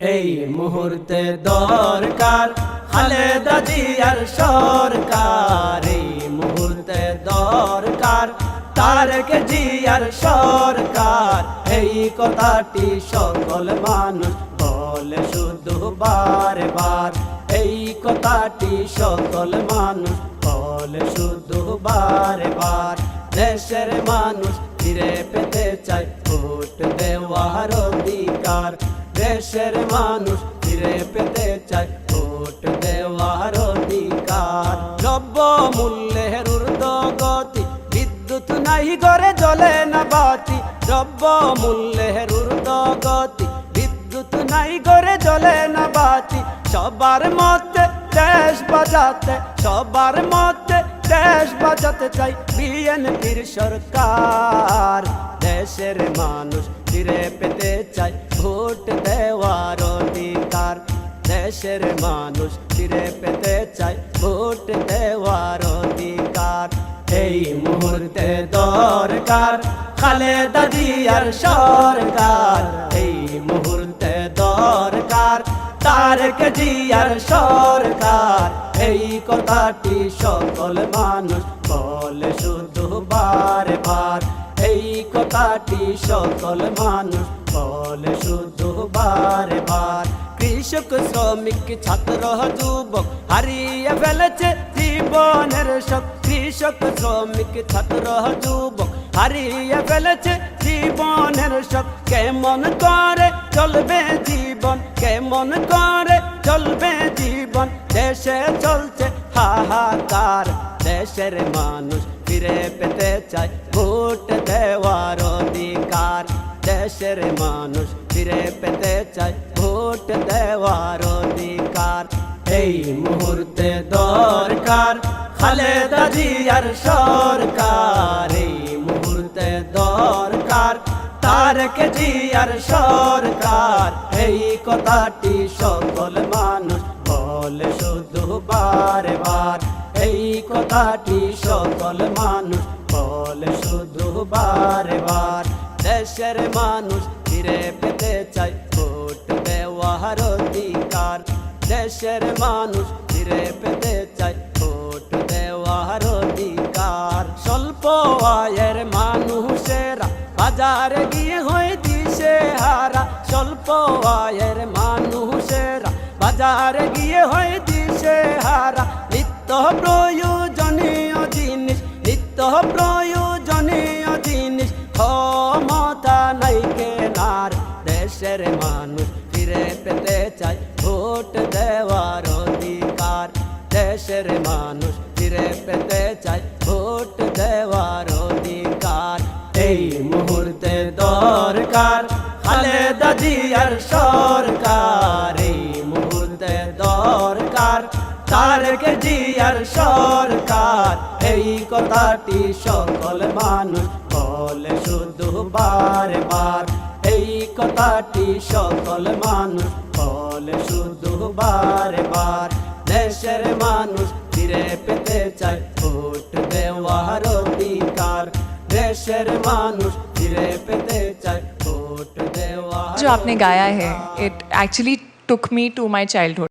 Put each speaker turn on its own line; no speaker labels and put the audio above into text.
এই মুহূর্তে দরকার খালেদা জিয়ার সরকার, এই মুহূর্তে দরকার তারেক জিয়ার সরকার। এই কথাটি সকল মানুষ বলে শুধু বারে বার, এই কথাটি সকল মানুষ বলে শুধু বারে বার। দেশের মানুষ ফিরে পেতে চায় ভোট দেওয়ার অধিকার, দেশের মানুষ ফিরে পেতে চায় ভোট দেওয়ার অধিকার। দ্রব্য মূল্যের ঊর্ধ্বগতি, বিদ্যুৎ নাই ঘরে জ্বলে না বাতি। দ্রব্য মূল্যের ঊর্ধ্বগতি, বিদ্যুৎ নাই ঘরে জ্বলে না বাতি। সবার মধ্যে দেশ বাঁচাতে, সবার মধ্যে দেশ বাঁচাতে চাই বিএনপির সরকার। দেশের মানুষ ফিরে পেতে চাই ভোট দেওয়ার অধিকার, দেশের মানুষ ফিরে পেতে চাই ভোট দেওয়ার অধিকার। এই মুহূর্তে দরকার খালেদা জিয়ার সরকার, এই মুহূর্তে দরকার তারেক জিয়ার সরকার। এই কথাটি সকল মানুষ বলে শুধু বারে বার, এই কথাটি সকল মানুষ বলে শুধু বারে বার। কৃষক শ্রমিক ছাত্র যুবক হারিয়ে ফেলেছে জীবনের শখ, কৃষক শ্রমিক ছাত্র যুবক হারিয়ে ফেলেছে জীবনের শখ। কেমন করে চলবে জীবন, কেমন করে চলবে জীবন, দেশে চলছে হাহাকার। দেশের মানুষ ফিরে পেতে চায় ভোট দেওয়ার অধিকার, দেশের মানুষ ফিরে পেতে চায় ভোট দেওয়ার অধিকার। এই মুহূর্তে দরকার খালেদা জিয়ার সরকার, এই মুহূর্তে দরকার তারেক জিয়ার সরকার। এই কথাটি সকল মানুষ বলে শুধু বারে বার, এই কথাটি সকল মানুষ বলে শুধু বারে বার। দেশের মানুষ ফিরে পেতে চায় ভোট দেওয়ার অধিকার, দেশের মানুষ ফিরে পেতে চায় ভোট দেওয়ার অধিকার। স্বল্প আয়ের মানুষেরা বাজারে গিয়ে হয় দিশে হারা, স্বল্প আয়ের মানুষেরা বাজারে গিয়ে হয় দিশে হারা। নিত্য প্রয়োজনীয় জিনিস, নিত্য প্রয়োজনীয় জিনিস ক্ষমতা নাই কেনার। দেশের মানুষ ফিরে পেতে চায় ভোট দেওয়ার অধিকার, দেশের মানুষ ফিরে পেতে চায় ভোট দেওয়ার অধিকার। এই মুহূর্তে দরকার খালেদা জিয়ার সরকার, এই মুহূর্তে দরকার তারেক জিয়ার সরকার। এই কথাটি সকল মানুষ বলে শুধু বারে বার, এই কথাটি সকল মানুষ বলে শুধু বারে বার। দেশের মানুষ ফিরে পেতে চায় ভোট দেওয়ার অধিকার, দেশের মানুষ ফিরে পেতে চায় ভোট দেওয়ার।
जो आपने गाया है, it actually took me to my childhood.